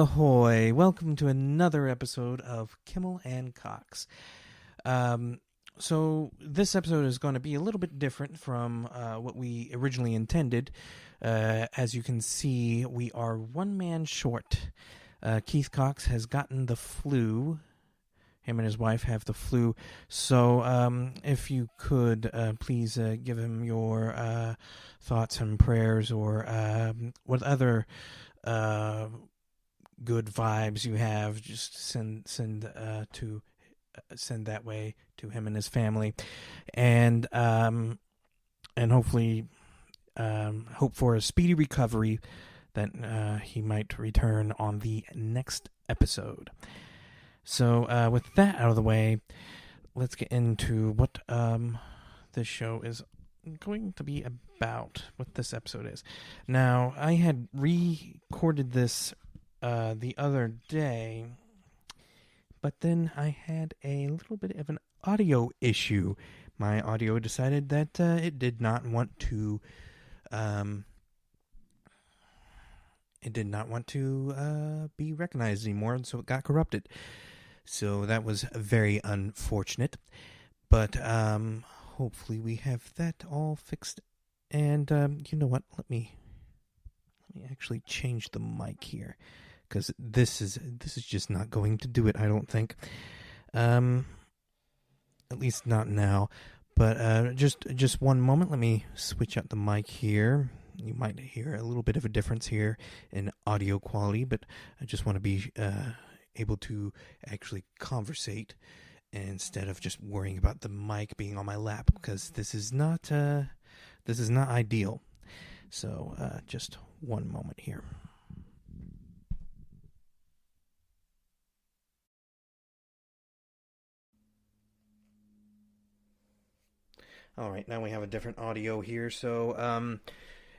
Ahoy! Welcome to another episode of Kimmell and Cox. So this episode is going to be a little bit different from what we originally intended. As you can see, we are one man short. Keith Cox has gotten the flu. Him and his wife have the flu. So if you could please give him your thoughts and prayers, or what other good vibes you have, just send that way to him and his family, and hopefully hope for a speedy recovery, that he might return on the next episode. So with that out of the way, let's get into what this show is going to be about, what this episode is. Now, I had recorded this the other day, but then I had a little bit of an audio issue. My audio decided that it did not want to be recognized anymore, and so it got corrupted. So that was very unfortunate, but hopefully we have that all fixed. And you know what? Let me actually change the mic here, because this is just not going to do it, I don't think. At least not now. But just one moment. Let me switch out the mic here. You might hear a little bit of a difference here in audio quality, but I just want to be able to actually conversate instead of just worrying about the mic being on my lap, because this is not ideal. So just one moment here. All right, now we have a different audio here, so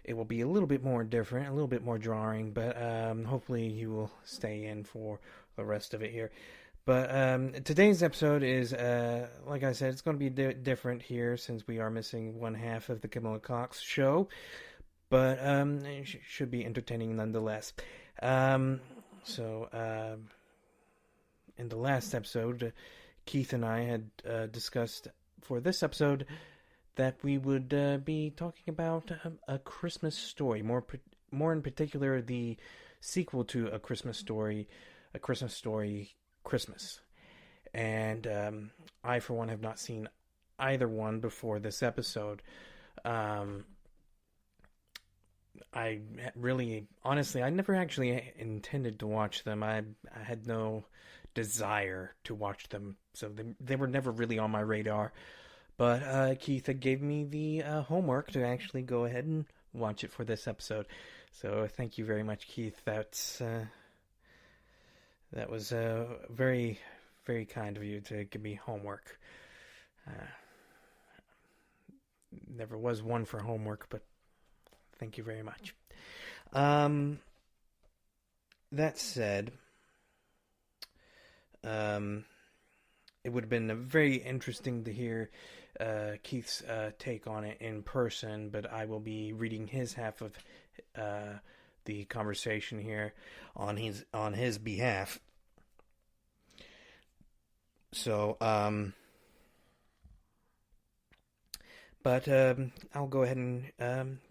it will be a little bit more different, a little bit more jarring, but hopefully you will stay in for the rest of it here. But today's episode is, like I said, it's going to be different here, since we are missing one half of the Kimmell and Cox show. But it should be entertaining nonetheless. So in the last episode, Keith and I had discussed for this episode that we would be talking about a Christmas story, more in particular the sequel to A Christmas Story, Christmas. And I, for one, have not seen either one before this episode. I really, honestly, I never actually intended to watch them. I had no desire to watch them, so they were never really on my radar. But Keith gave me the homework to actually go ahead and watch it for this episode. So thank you very much, Keith. That was very, very kind of you to give me homework. Never was one for homework, but thank you very much. That said, it would have been very interesting to hear Keith's take on it in person, but I will be reading his half of the conversation here on his behalf. So, but I'll go ahead and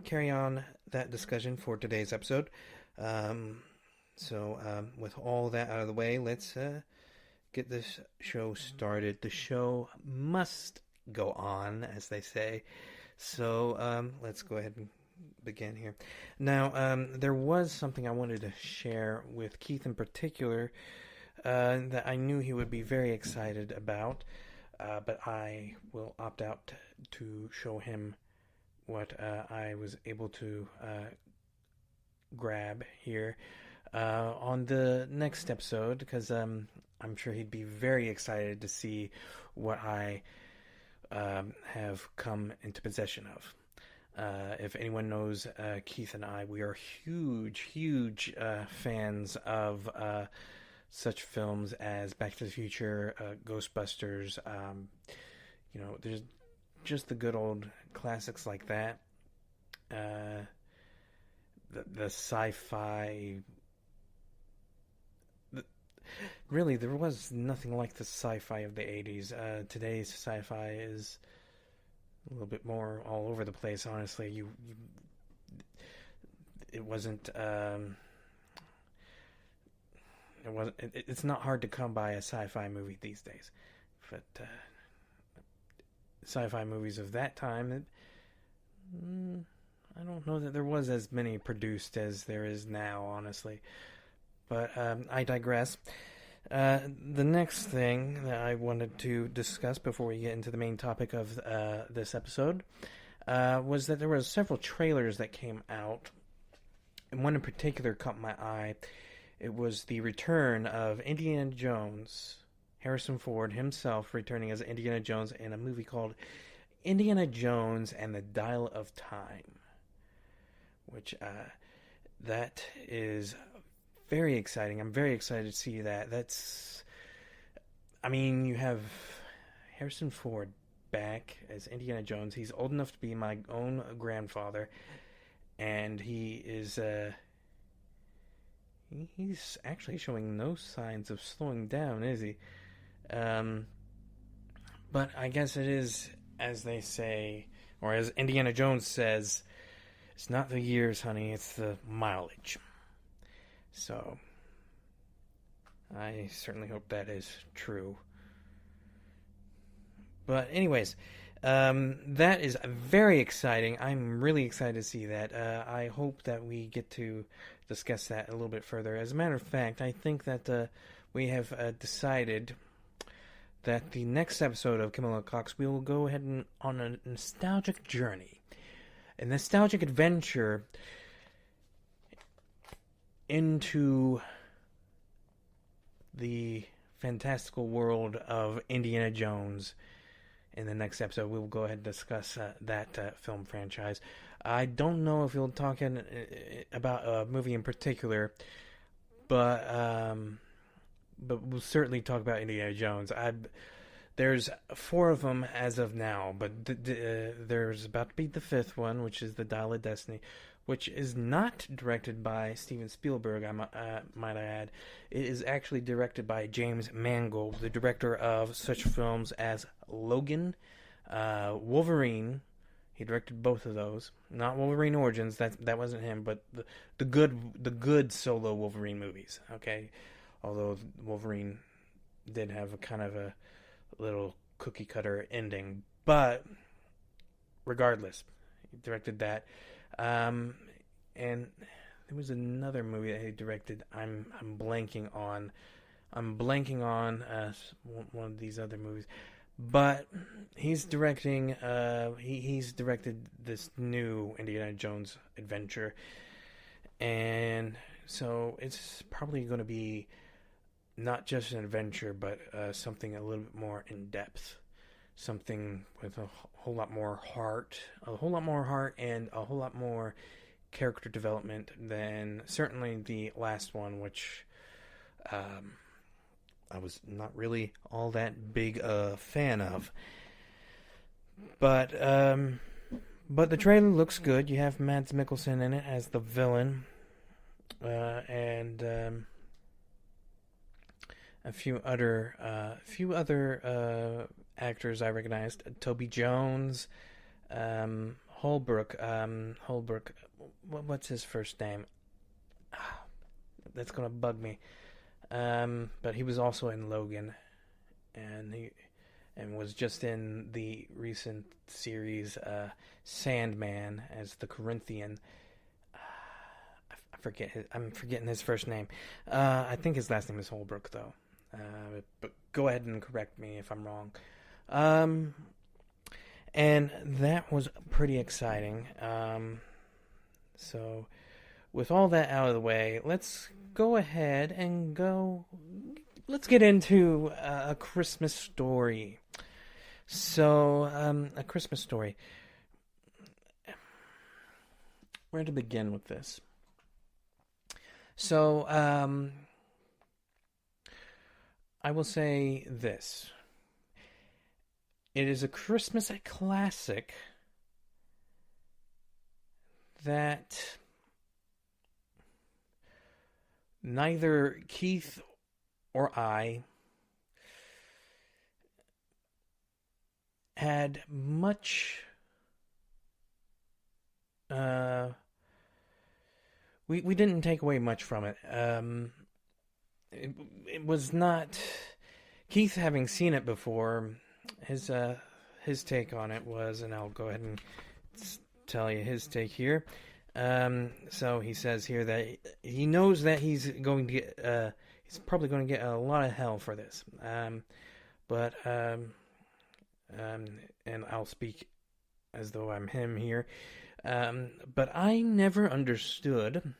carry on that discussion for today's episode. So, with all that out of the way, let's get this show started. The show must go on, as they say. So, let's go ahead and begin here. Now, there was something I wanted to share with Keith in particular that I knew he would be very excited about, but I will opt out to show him what I was able to grab here on the next episode, because I'm sure he'd be very excited to see what I have come into possession of. If anyone knows Keith and I, we are huge fans of such films as Back to the Future, Ghostbusters. There's just the good old classics like that. The sci-fi really, there was nothing like the sci-fi of the 80s. Today's sci-fi is a little bit more all over the place, honestly. It wasn't, it's not hard to come by a sci-fi movie these days. But, sci-fi movies of that time, I don't know that there was as many produced as there is now, honestly. But I digress. The next thing that I wanted to discuss before we get into the main topic of this episode was that there were several trailers that came out, and one in particular caught my eye. It was the return of Indiana Jones, Harrison Ford himself returning as Indiana Jones in a movie called Indiana Jones and the Dial of Time, which that is very exciting. I'm very excited to see that. You have Harrison Ford back as Indiana Jones. He's old enough to be my own grandfather, and he's actually showing no signs of slowing down, is he? But I guess it is, as they say, or as Indiana Jones says, it's not the years, honey, it's the mileage. So, I certainly hope that is true. But anyways, that is very exciting. I'm really excited to see that. I hope that we get to discuss that a little bit further. As a matter of fact, I think that we have decided that the next episode of Kimmell and Cox, we will go ahead and on a nostalgic journey. A nostalgic adventure into the fantastical world of Indiana Jones. In the next episode, we will go ahead and discuss that film franchise. I don't know if we'll talk about a movie in particular, but we'll certainly talk about Indiana Jones. There's 4 of them as of now, but there's about to be the 5th one, which is The Dial of Destiny, which is not directed by Steven Spielberg, might I add. It is actually directed by James Mangold, the director of such films as Logan, Wolverine. He directed both of those. Not Wolverine Origins, that wasn't him, but the good solo Wolverine movies. Okay, although Wolverine did have a kind of a little cookie cutter ending, but regardless, he directed that. And there was another movie that he directed. I'm blanking on one of these other movies, but he's directing. He's directed this new Indiana Jones adventure, and so it's probably going to be not just an adventure, but something a little bit more in depth, something with a whole lot more heart, and a whole lot more character development than certainly the last one, which I was not really all that big a fan of. But the trailer looks good. You have Mads Mikkelsen in it as the villain, and a few other actors I recognized. Toby Jones, Holbrook. What's his first name? That's gonna bug me. But he was also in Logan, and was just in the recent series Sandman as the Corinthian. I'm forgetting his first name. I think his last name is Holbrook, though. But go ahead and correct me if I'm wrong. And that was pretty exciting. So, with all that out of the way, let's go ahead and let's get into a Christmas story. So, a Christmas story. Where to begin with this? So, I will say this. It is a Christmas classic that neither Keith or I had much. Uh, we didn't take away much from it. It was not Keith, having seen it before. His take on it was, and I'll go ahead and tell you his take here. So he says here that he knows that he's going to get he's probably going to get a lot of hell for this. But and I'll speak as though I'm him here. But I never understood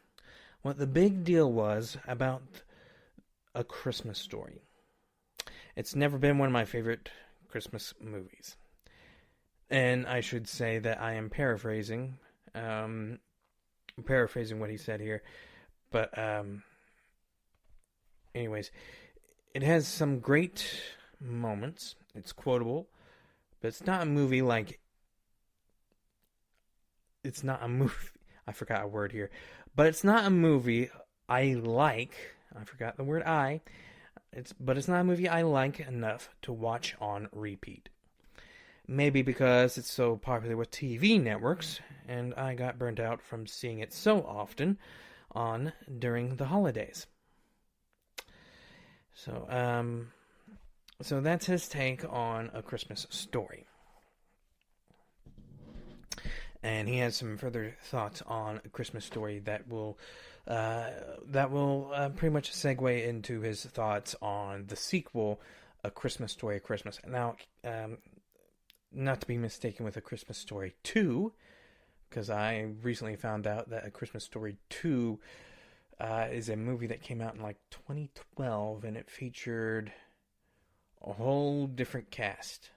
what the big deal was about A Christmas Story. It's never been one of my favorite Christmas movies. And I should say that I am paraphrasing what he said here. But anyways, it has some great moments. It's quotable, but it's not a movie like... It's not a movie... I forgot a word here. But it's not a movie I like. I forgot the word I. But it's not a movie I like enough to watch on repeat. Maybe because it's so popular with TV networks, and I got burnt out from seeing it so often on during the holidays. So that's his take on A Christmas Story. And he has some further thoughts on A Christmas Story that will pretty much segue into his thoughts on the sequel, A Christmas Story, Christmas. Now, not to be mistaken with A Christmas Story 2, because I recently found out that A Christmas Story 2 is a movie that came out in like 2012, and it featured a whole different cast.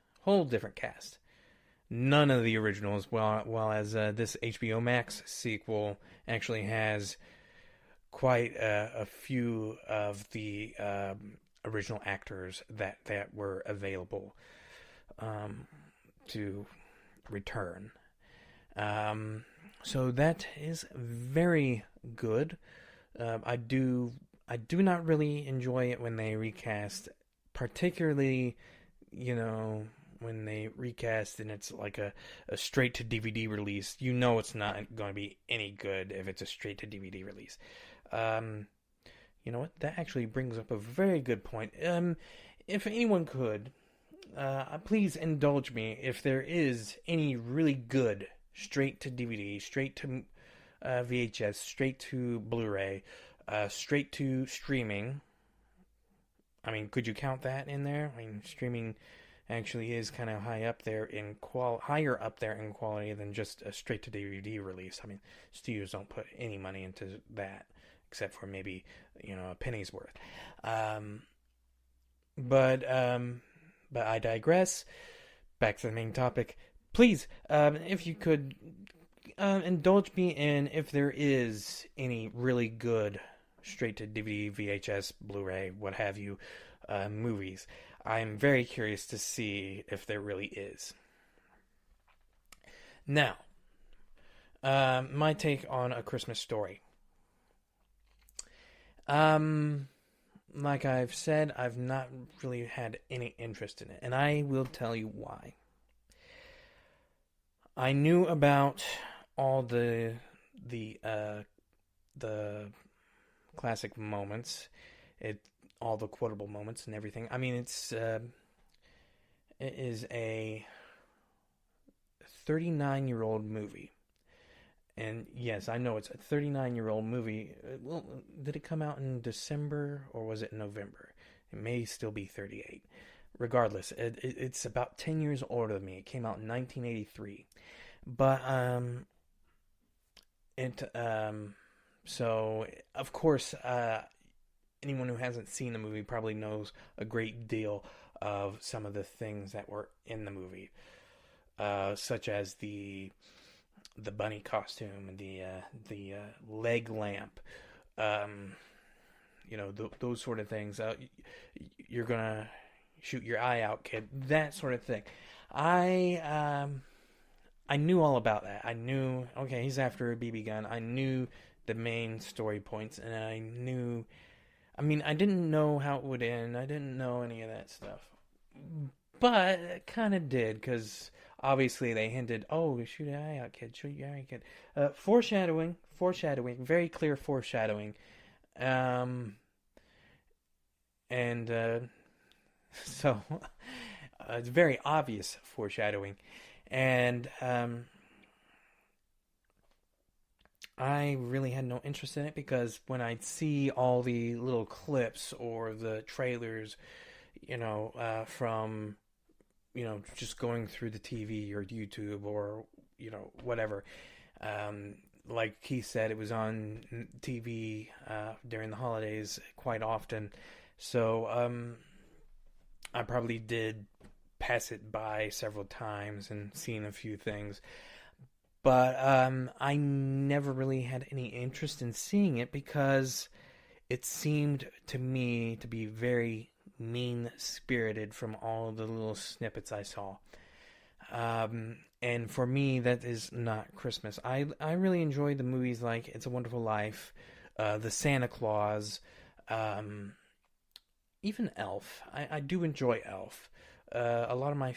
None of the originals, while as this HBO Max sequel actually has quite a few of the original actors that were available to return. So that is very good. I do not really enjoy it when they recast, particularly, when they recast and it's like a straight to DVD release. It's not going to be any good if it's a straight to DVD release. You know what? That actually brings up a very good point. If anyone could, please indulge me if there is any really good straight to DVD, straight to VHS, straight to Blu-ray, straight to streaming. I mean, could you count that in there? I mean, streaming actually is kind of higher up there in quality than just a straight to DVD release. I mean, studios don't put any money into that except for maybe a penny's worth. But I digress. Back to the main topic. Please, if you could indulge me in if there is any really good straight to DVD, VHS, Blu-ray, what have you, movies. I'm very curious to see if there really is. Now, my take on A Christmas Story. Like I've said, I've not really had any interest in it, and I will tell you why. I knew about all the classic moments, all the quotable moments and everything. I mean, it is a 39-year-old movie. And yes, I know it's a 39-year-old movie. Well, did it come out in December or was it November? It may still be 38. Regardless, it's about 10 years older than me. It came out in 1983. But, so, of course, anyone who hasn't seen the movie probably knows a great deal of some of the things that were in the movie, such as the bunny costume and the leg lamp, those sort of things. You're gonna shoot your eye out, kid. That sort of thing. I knew all about that. I knew, okay, he's after a BB gun. I knew the main story points, and I I mean, I didn't know how it would end. I didn't know any of that stuff. But it kind of did, because obviously they hinted, oh, shoot your eye out, kid, shoot your eye out, kid. Foreshadowing, very clear foreshadowing. Um, and so it's very obvious foreshadowing. And I really had no interest in it because when I see all the little clips or the trailers, from just going through the TV or YouTube or whatever. Like Keith said, it was on TV during the holidays quite often, so I probably did pass it by several times and seen a few things. But I never really had any interest in seeing it because it seemed to me to be very mean spirited from all the little snippets I saw. And for me, that is not Christmas. I really enjoy the movies like It's a Wonderful Life, The Santa Claus, um, even Elf. I do enjoy Elf. A lot of my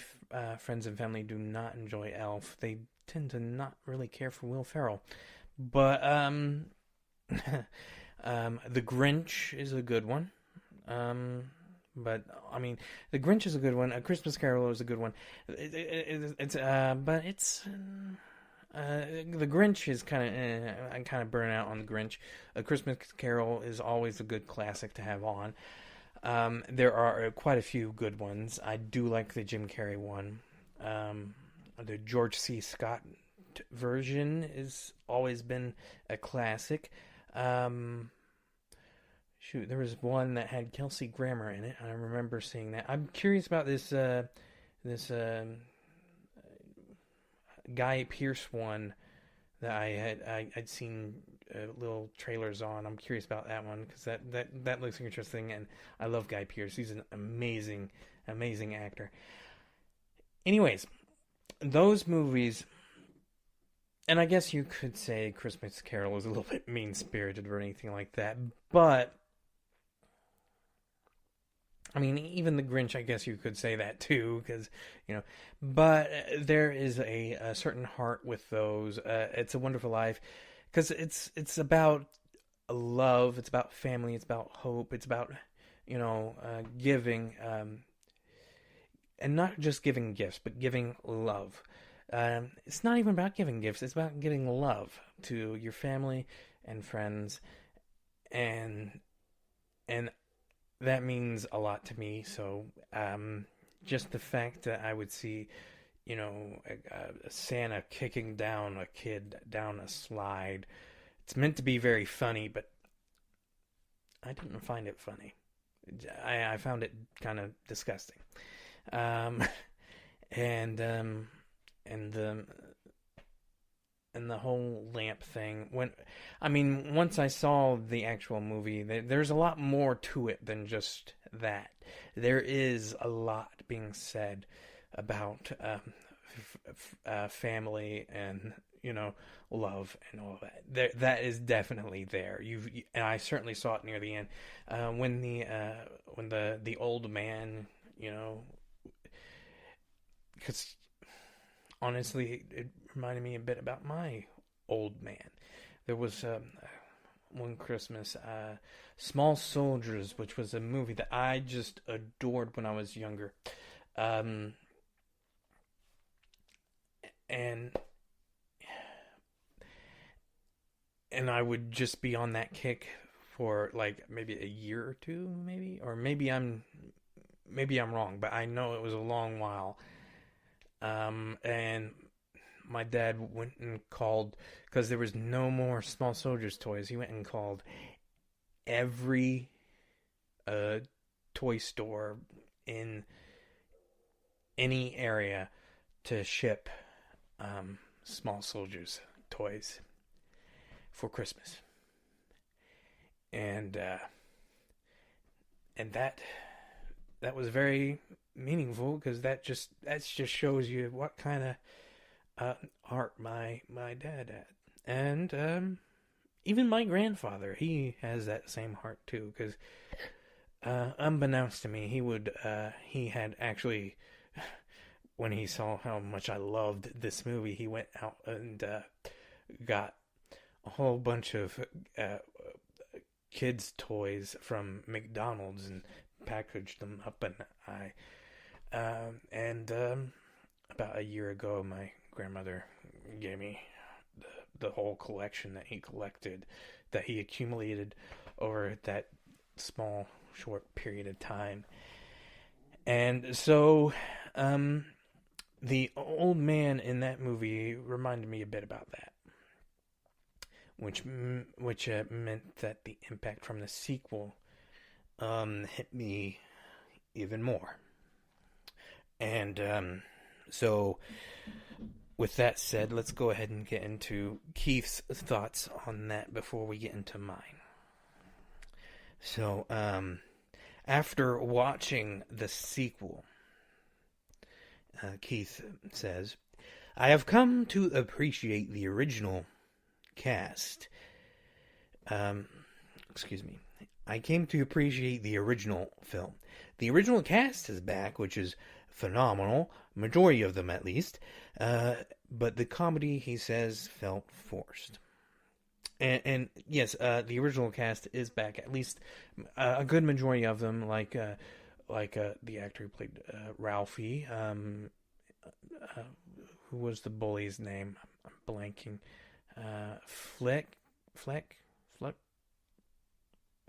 friends and family do not enjoy Elf. They tend to not really care for Will Ferrell. But The Grinch is a good one. But I mean, The Grinch is a good one. A Christmas Carol is a good one. But it's The Grinch is kind of I kind of burn out on The Grinch. A Christmas Carol is always a good classic to have on. There are quite a few good ones. I do like the Jim Carrey one. The George C. Scott version has always been a classic. Shoot, there was one that had Kelsey Grammer in it. I remember seeing that. I'm curious about this Guy Pearce one that I'd seen little trailers on. I'm curious about that one because that looks interesting, and I love Guy Pearce. He's an amazing actor. Anyways, those movies, and I guess you could say Christmas Carol is a little bit mean spirited or anything like that, but I mean, even the Grinch, I guess you could say that too, because But there is a certain heart with those. It's a Wonderful Life, because it's about love, it's about family, it's about hope, it's about giving, and not just giving gifts, but giving love. It's not even about giving gifts; it's about giving love to your family and friends, and and that means a lot to me. So, just the fact that I would see, a Santa kicking down a kid down a slide, it's meant to be very funny, but I didn't find it funny. I found it kind of disgusting. Um, and and the and the whole lamp thing. Once I saw the actual movie, there's a lot more to it than just that. There is a lot being said about family and love and all that. That is definitely there. And I certainly saw it near the end when the old man, because honestly, it reminded me a bit about my old man. There was one Christmas, Small Soldiers, which was a movie that I just adored when I was younger. Um, and and I would just be on that kick for like maybe a year or two, or maybe I'm wrong, but I know it was a long while. And my dad went and called because there was no more Small Soldiers toys. He went and called every toy store in any area to ship Small Soldiers toys for Christmas, and that was very meaningful because that just shows you what kind of heart my dad had. And even my grandfather, he has that same heart too. Because unbeknownst to me, he had actually, when he saw how much I loved this movie, he went out and got a whole bunch of kids' toys from McDonald's and packaged them up. And about a year ago, my grandmother gave me the whole collection that he collected, that he accumulated over that small, short period of time. And so, the old man in that movie reminded me a bit about that, which meant that the impact from the sequel hit me even more. And so, with that said, let's go ahead and get into Keith's thoughts on that before we get into mine. So, after watching the sequel, Keith says, I have come to appreciate the original cast. Excuse me. I came to appreciate the original film. The original cast is back, which is phenomenal, majority of them at least, but the comedy, he says, felt forced. And yes, the original cast is back, at least a good majority of them, like the actor who played Ralphie, who was the bully's name? I'm blanking. Fleck.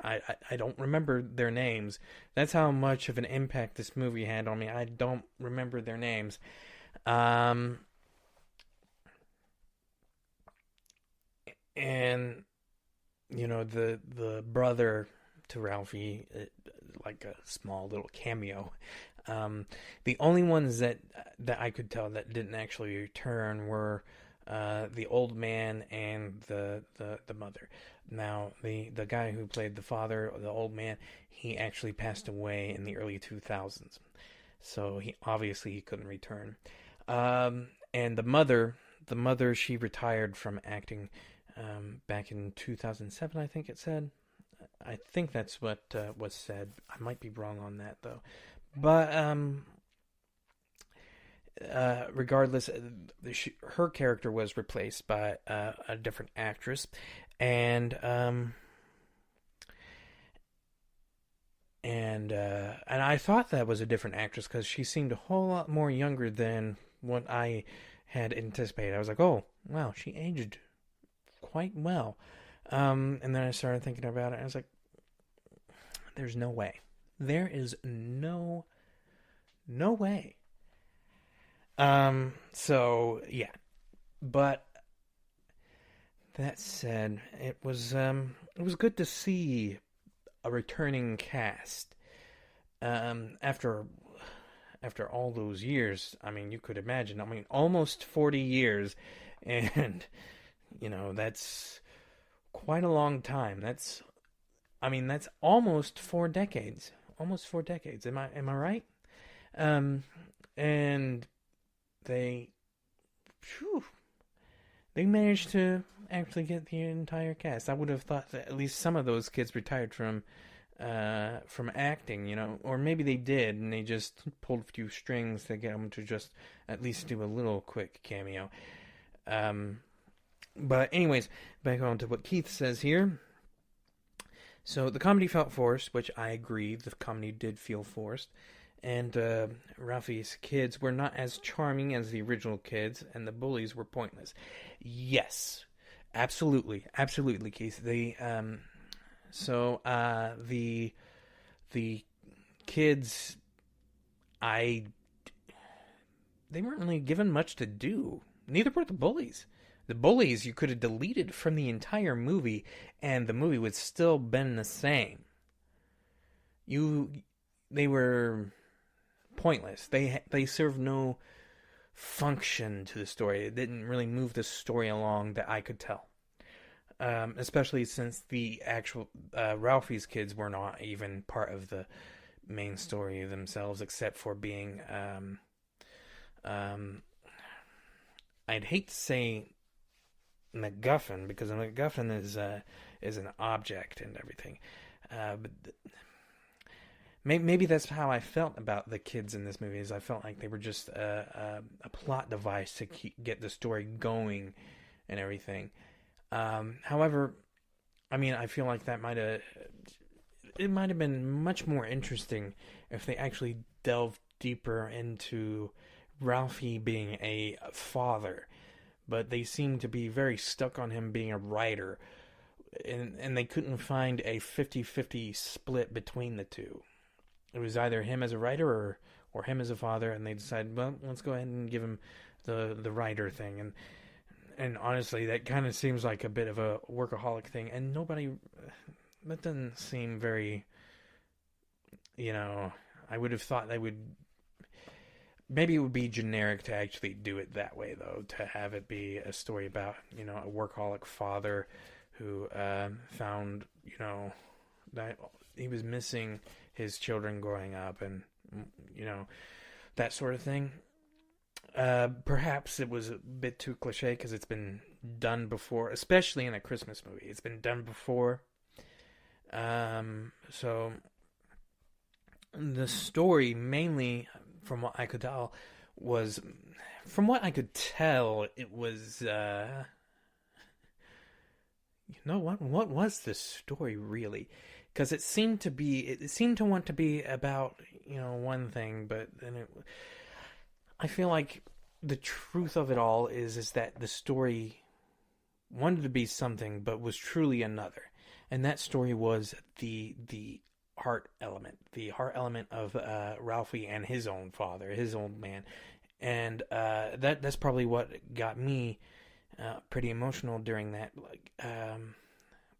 I don't remember their names. That's how much of an impact this movie had on me. I don't remember their names. And the brother to Ralphie, like a small little cameo. The only ones that I could tell that didn't actually return were the old man and the mother. Now, the guy who played the father, the old man, he actually passed away in the early 2000s. So he couldn't return. And the mother, she retired from acting back in 2007, I think it said. I think that's what was said. I might be wrong on that, though. But regardless, her character was replaced by a different actress, and I thought that was a different actress because she seemed a whole lot more younger than what I had anticipated. I was like, oh wow, she aged quite well. And then I started thinking about it, and I was like, there's no way. There is no way. So yeah, but that said, it was good to see a returning cast. After all those years, I mean, you could imagine. I mean, almost 40 years, and that's quite a long time. That's almost 4 decades. Almost 4 decades. Am I right? And they managed to actually get the entire cast. I would have thought that at least some of those kids retired from acting, or maybe they did and they just pulled a few strings to get them to just at least do a little quick cameo. But anyways, back on to what Keith says here. So the comedy felt forced, which I agree. The comedy did feel forced. And Ralphie's kids were not as charming as the original kids, and the bullies were pointless. Yes, absolutely, Keith. The kids, they weren't really given much to do. Neither were the bullies. The bullies you could have deleted from the entire movie, and the movie would still been the same. They were pointless. They served no function to the story. It didn't really move the story along that I could tell. Especially since the actual Ralphie's kids were not even part of the main story themselves, except for being I'd hate to say MacGuffin, because a MacGuffin is an object and everything. But maybe that's how I felt about the kids in this movie. Is I felt like they were just a plot device to get the story going and everything. However, I mean, I feel like it might have been much more interesting if they actually delved deeper into Ralphie being a father. But they seem to be very stuck on him being a writer, and they couldn't find a 50-50 split between the two. It was either him as a writer or him as a father, and they decided, well, let's go ahead and give him the writer thing. And honestly, that kind of seems like a bit of a workaholic thing, and that doesn't seem very, I would have thought they would, maybe it would be generic to actually do it that way, though, to have it be a story about, a workaholic father who found, that he was missing his children growing up and, that sort of thing. Perhaps it was a bit too cliche because it's been done before, especially in a Christmas movie. It's been done before. So the story, mainly from what I could tell, it was, what was the story really? Because it seemed to want to be about, one thing, but then I feel like the truth of it all is that the story wanted to be something, but was truly another. And that story was the heart element of Ralphie and his own father, his old man. And that's probably what got me pretty emotional during that,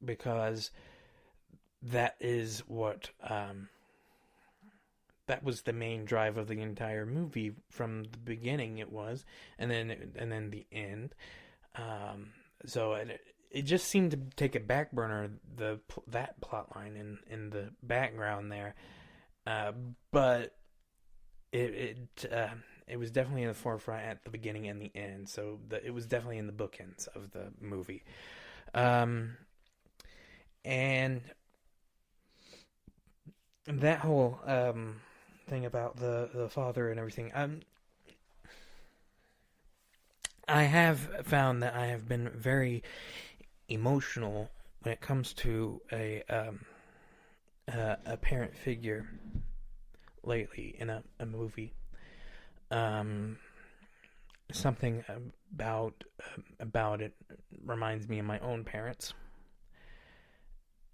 because that is what that was the main drive of the entire movie from the beginning. It was, and then the end. So it just seemed to take a back burner, that plot line in the background there, but it was definitely in the forefront at the beginning and the end. So it was definitely in the bookends of the movie, and that whole thing about the father and everything. I have found that I have been very emotional when it comes to a parent figure lately in a movie. Something about it reminds me of my own parents,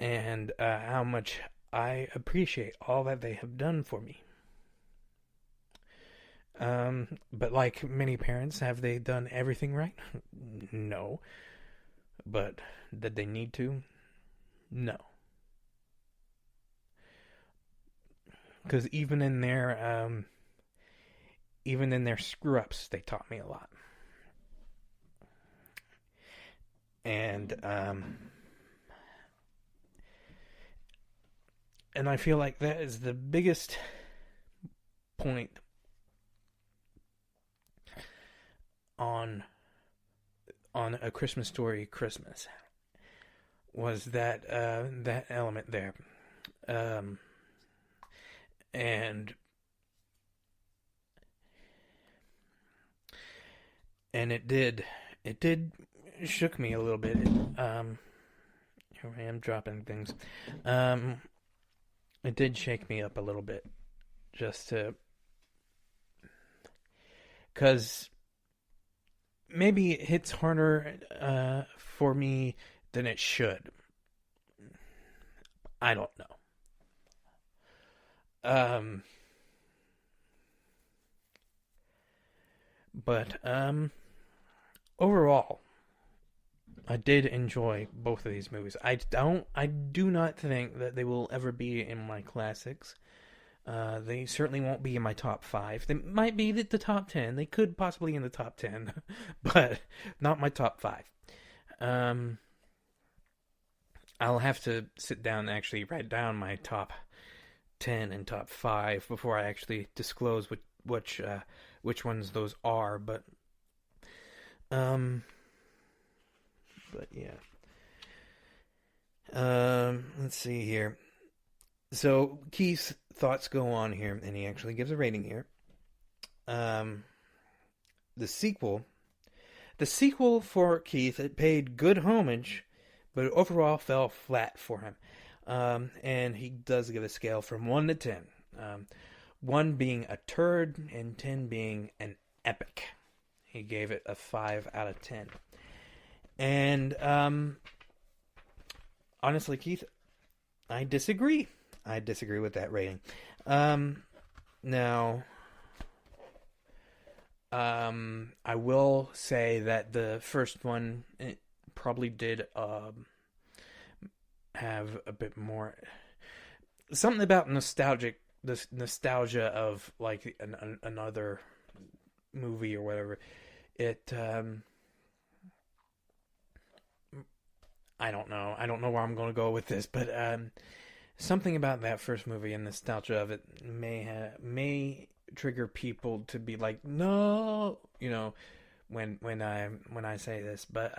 and how much I appreciate all that they have done for me. But like many parents, have they done everything right? No. But did they need to? No. Because even in their screw ups, they taught me a lot. And I feel like that is the biggest point on A Christmas Story Christmas, was that that element there, and it did shook me a little bit. Here I am dropping things. It did shake me up a little bit, just to, because maybe it hits harder for me than it should. I don't know. But overall, I did enjoy both of these movies. I do not think that they will ever be in my classics. They certainly won't be in my top 5. They might be the top 10. They could possibly be in the top 10, but not my top 5. I'll have to sit down and actually write down my top 10 and top 5 before I actually disclose which ones those are. But But yeah. Let's see here. So Keith's thoughts go on here, and he actually gives a rating here. The sequel for Keith, it paid good homage, but overall fell flat for him. And he does give a scale from 1 to 10. 1 being a turd and 10 being an epic. He gave it a 5 out of 10. And honestly, Keith, I disagree. I disagree with that rating. Now, I will say that the first one, it probably did have a bit more, something about nostalgia of like another movie or whatever. It I don't know where I'm going to go with this, but something about that first movie and nostalgia of it may trigger people to be like, no, when I say this. But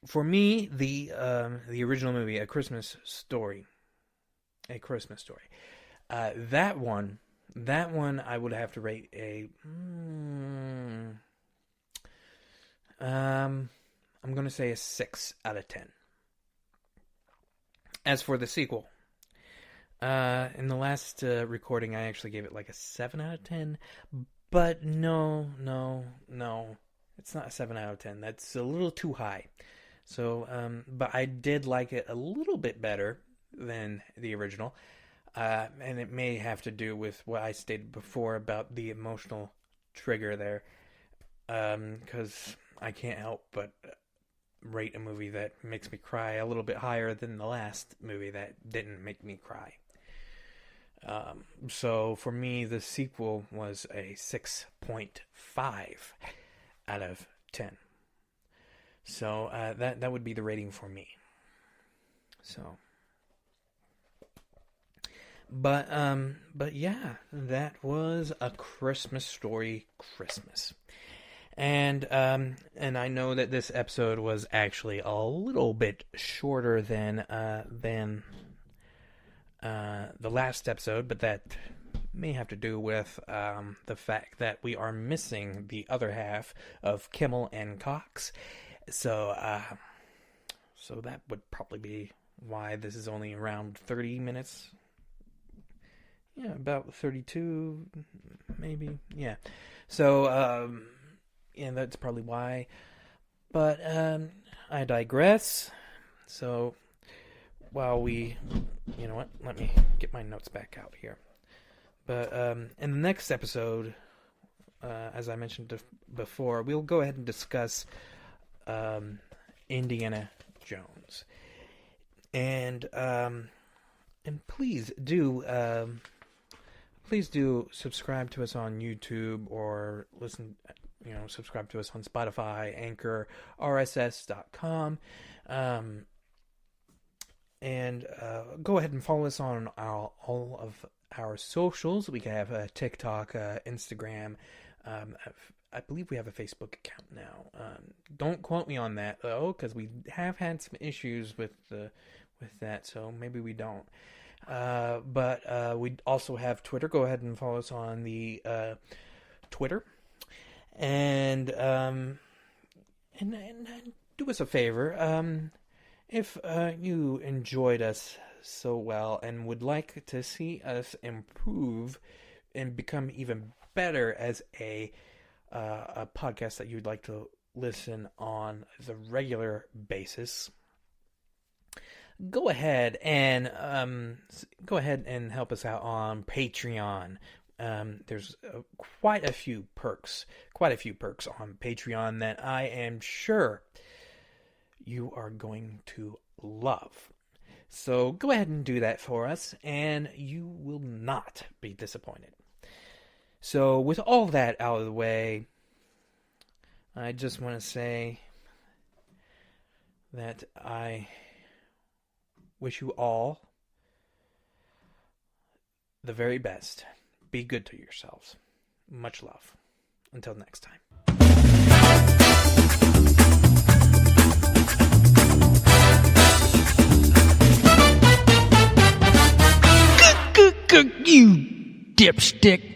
for me, the original movie, A Christmas Story, that one I would have to rate a I'm going to say a 6 out of 10. As for the sequel, in the last recording, I actually gave it like a 7 out of 10. But no, it's not a 7 out of 10. That's a little too high. So, but I did like it a little bit better than the original. And it may have to do with what I stated before about the emotional trigger there. Because I can't help but rate a movie that makes me cry a little bit higher than the last movie that didn't make me cry. So for me, the sequel was a 6.5 out of 10. So that would be the rating for me. So, but yeah, that was A Christmas Story Christmas. And I know that this episode was actually a little bit shorter than the last episode, but that may have to do with the fact that we are missing the other half of Kimmell and Cox. So that would probably be why this is only around 30 minutes. Yeah, about 32, maybe. Yeah. So, yeah, that's probably why. But I digress. So while you know what? Let me get my notes back out here. But in the next episode, as I mentioned before, we'll go ahead and discuss Indiana Jones. And please do subscribe to us on YouTube or subscribe to us on Spotify, Anchor, RSS.com. And go ahead and follow us on all of our socials. We have TikTok, Instagram. I believe we have a Facebook account now. Don't quote me on that though, because we have had some issues with that. So maybe we don't. But we also have Twitter. Go ahead and follow us on the Twitter. And do us a favor. If you enjoyed us so well and would like to see us improve and become even better as a podcast that you'd like to listen on the regular basis, go ahead and help us out on Patreon. There's quite a few perks on Patreon that I am sure you are going to love. So go ahead and do that for us, and you will not be disappointed. So with all that out of the way, I just want to say that I wish you all the very best. Be good to yourselves. Much love. Until next time. You dipstick.